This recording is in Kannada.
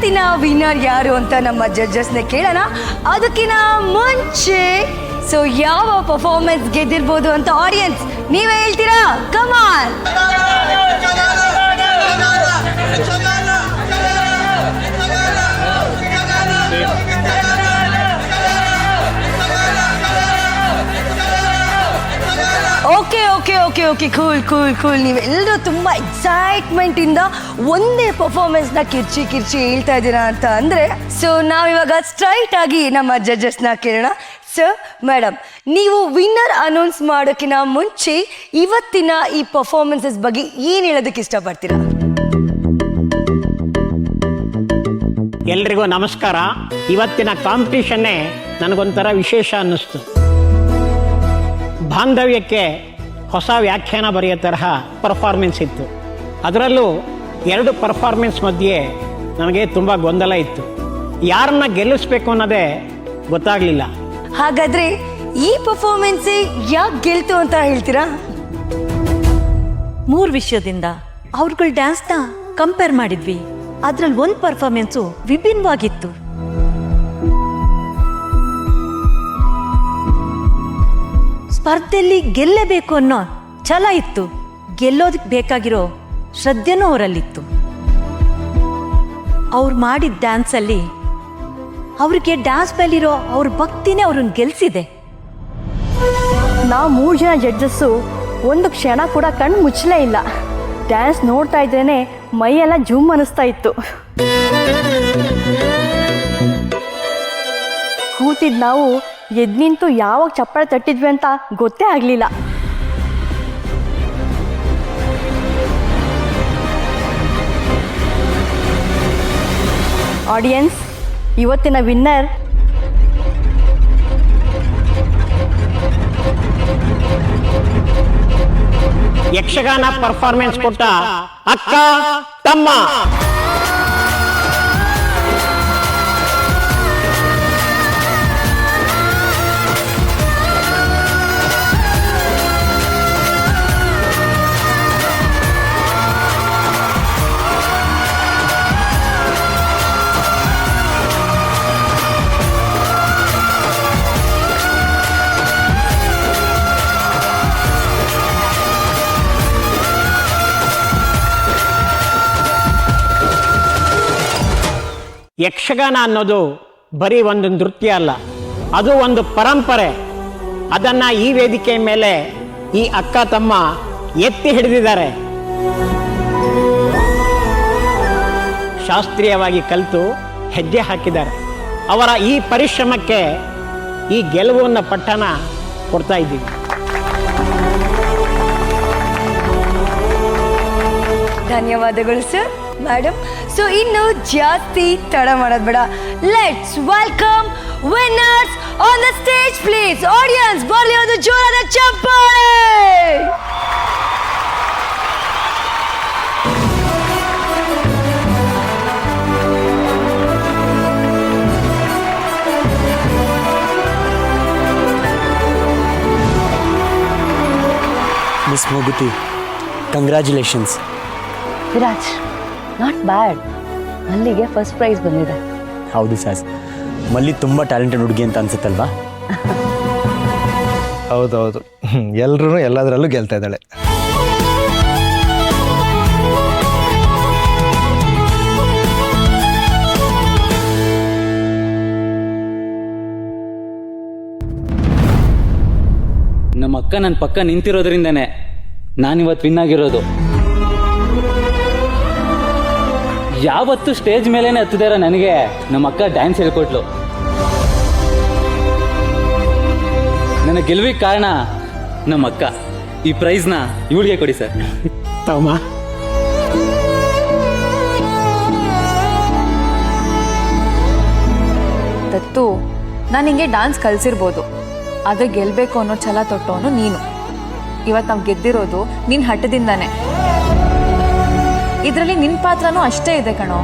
ಇವತ್ತಿನ ವಿನ್ನರ್ ಯಾರು ಅಂತ ನಮ್ಮ ಜಡ್ಜಸ್ನ ಕೇಳೋಣ. ಅದಕ್ಕಿಂತ ಮುಂಚೆ ಯಾವ ಪರ್ಫಾರ್ಮೆನ್ಸ್ ಗೆದ್ದಿರ್ಬೋದು ಅಂತ ಆಡಿಯನ್ಸ್ ನೀವೇ ಹೇಳ್ತೀರಾ? Come on. Okay okay okay okay cool cool cool. ನೀವೆಲ್ಲರೂ ತುಂಬ ಎಕ್ಸೈಟ್ಮೆಂಟಿಂದ ಒಂದೇ ಪರ್ಫಾರ್ಮೆನ್ಸ್ನ ಕಿರ್ಚಿ ಹೇಳ್ತಾ ಇದ್ದೀರಾ ಅಂತ ಅಂದರೆ ನಾವಿವಾಗ ಸ್ಟ್ರೈಟ್ ಆಗಿ ನಮ್ಮ ಜಡ್ಜಸ್ನ ಕೇಳೋಣ. ಸರ್, ಮೇಡಮ್, ನೀವು ವಿನ್ನರ್ ಅನೌನ್ಸ್ ಮಾಡೋಕ್ಕಿಂತ ಮುಂಚೆ ಇವತ್ತಿನ ಈ ಪರ್ಫಾರ್ಮೆನ್ಸಸ್ ಬಗ್ಗೆ ಏನು ಹೇಳೋದಕ್ಕೆ ಇಷ್ಟಪಡ್ತೀರಾ? ಎಲ್ರಿಗೂ ನಮಸ್ಕಾರ. ಇವತ್ತಿನ ಕಾಂಪಿಟೇಷನ್ನೇ ನನಗೊಂಥರ ವಿಶೇಷ ಅನ್ನಿಸ್ತು. ಬಾಂಧವ್ಯಕ್ಕೆ ಹೊಸ ವ್ಯಾಖ್ಯಾನ ಬರೆಯೋ ತರಹ ಪರ್ಫಾರ್ಮೆನ್ಸ್ ಇತ್ತು. ಅದರಲ್ಲೂ 2 ಪರ್ಫಾರ್ಮೆನ್ಸ್ ಮಧ್ಯೆ ನನಗೆ ತುಂಬ ಗೊಂದಲ ಇತ್ತು. ಯಾರನ್ನ ಗೆಲ್ಲಿಸ್ಬೇಕು ಅನ್ನೋದೇ ಗೊತ್ತಾಗಲಿಲ್ಲ. ಹಾಗಾದರೆ ಈ ಪರ್ಫಾರ್ಮೆನ್ಸೇ ಯಾಕೆ ಗೆಲ್ತು ಅಂತ ಹೇಳ್ತೀರಾ? 3 ವಿಷಯದಿಂದ ಅವ್ರುಗಳ ಡ್ಯಾನ್ಸ್ನ ಕಂಪೇರ್ ಮಾಡಿದ್ವಿ. ಅದ್ರಲ್ಲಿ ಒಂದು ಪರ್ಫಾರ್ಮೆನ್ಸು ವಿಭಿನ್ನವಾಗಿತ್ತು. ಸ್ಪರ್ಧೆಯಲ್ಲಿ ಗೆಲ್ಲಬೇಕು ಅನ್ನೋ ಛಲ ಇತ್ತು. ಗೆಲ್ಲೋದಕ್ಕೆ ಬೇಕಾಗಿರೋ ಶ್ರದ್ಧೆನೂ ಅವರಲ್ಲಿತ್ತು. ಅವ್ರು ಮಾಡಿದ ಡ್ಯಾನ್ಸಲ್ಲಿ ಅವ್ರಿಗೆ ಡ್ಯಾನ್ಸ್ ಮೇಲಿರೋ ಅವ್ರ ಭಕ್ತಿನೇ ಅವ್ರನ್ನ ಗೆಲ್ಸಿದೆ. ನಾವು 3 ಜನ ಜಡ್ಜಸ್ಸು ಒಂದು ಕ್ಷಣ ಕೂಡ ಕಣ್ಣು ಮುಚ್ಚಲೇ ಇಲ್ಲ. ಡ್ಯಾನ್ಸ್ ನೋಡ್ತಾ ಇದ್ರೇನೆ ಮೈಯೆಲ್ಲ ಜುಮ್ ಅನ್ನಿಸ್ತಾ ಇತ್ತು. ಕೂತಿದ್ದು ನಾವು ಎದ್ದು ನಿಂತು ಯಾವಾಗ ಚಪ್ಪಾಳೆ ತಟ್ಟಿದ್ವಿ ಅಂತ ಗೊತ್ತೇ ಆಗಲಿಲ್ಲ. ಆಡಿಯನ್ಸ್, ಇವತ್ತಿನ ವಿನ್ನರ್ ಯಕ್ಷಗಾನ ಪರ್ಫಾರ್ಮೆನ್ಸ್ ಕೊಟ್ಟ ಅಕ್ಕ ತಮ್ಮ. ಯಕ್ಷಗಾನ ಅನ್ನೋದು ಬರೀ ಒಂದು ನೃತ್ಯ ಅಲ್ಲ, ಅದು ಒಂದು ಪರಂಪರೆ. ಅದನ್ನು ಈ ವೇದಿಕೆ ಮೇಲೆ ಈ ಅಕ್ಕ ತಮ್ಮ ಎತ್ತಿ ಹಿಡಿದಿದ್ದಾರೆ. ಶಾಸ್ತ್ರೀಯವಾಗಿ ಕಲಿತು ಹೆಜ್ಜೆ ಹಾಕಿದ್ದಾರೆ. ಅವರ ಈ ಪರಿಶ್ರಮಕ್ಕೆ ಈ ಗೆಲುವನ್ನು ಪಟ್ಟಣ ಕೊಡ್ತಾ ಇದ್ದೀವಿ. ಧನ್ಯವಾದಗಳು ಸರ್. ಮೇಡಮ್, ಇನ್ನು ಜಾಸ್ತಿ ತಡ ಮಾಡೋದು ಬೇಡ. Let's welcome winners on the stage please. Audience, ಬರಲಿ ಒಂದು ಜೋರಾದ ಚಪ್ಪಾಳೆ. Miss Mooguthi, congratulations. Viraj, not bad. Mallige first price ಬಂದಿದೆ. ಹೌದು ಸಾಸ್, ಮಲ್ಲಿ ತುಂಬ ಟ್ಯಾಲೆಂಟೆಡ್ ಹುಡುಗಿ ಅಂತ ಅನ್ಸುತ್ತಲ್ವಾ? ಹೌದೌದು, ಎಲ್ಲರೂ ಎಲ್ಲದರಲ್ಲೂ ಗೆಲ್ತಾ ಇದ್ದಾಳೆ. ನಮ್ಮ ಅಕ್ಕ ನನ್ನ ಪಕ್ಕ ನಿಂತಿರೋದ್ರಿಂದನೇ ನಾನಿವತ್ತು ವಿನ್ ಆಗಿರೋದು. ಯಾವತ್ತು ಸ್ಟೇಜ್ ಮೇಲೇನೆ ಹತ್ತಿದಾರ ನನಗೆ ನಮ್ಮ ಅಕ್ಕ ಡ್ಯಾನ್ಸ್ ಹೇಳ್ಕೊಟ್ಲು. ನನ್ನ ಗೆಲುವಿಗೆ ಕಾರಣ ನಮ್ಮ ಅಕ್ಕ. ಈ ಪ್ರೈಸ್ನ ಇವಳಿಗೆ ಕೊಡಿ ಸರ್. ತಮ್ಮ, ದತ್ತು, ನಾನು ಹಿಂಗೆ ಡ್ಯಾನ್ಸ್ ಕಲಿಸಿರ್ಬೋದು, ಆದರೆ ಗೆಲ್ಲಬೇಕು ಅನ್ನೋ ಛಲ ತೊಟ್ಟವನು ನೀನು. ಇವತ್ತು ನಾವು ಗೆದ್ದಿರೋದು ನಿನ್ನ ಹಠದಿಂದಾನೆ. ಇದರಲ್ಲಿ ನಿನ್ನ ಪಾತ್ರನೂ ಅಷ್ಟೇ ಇದೆ ಕಣೋ.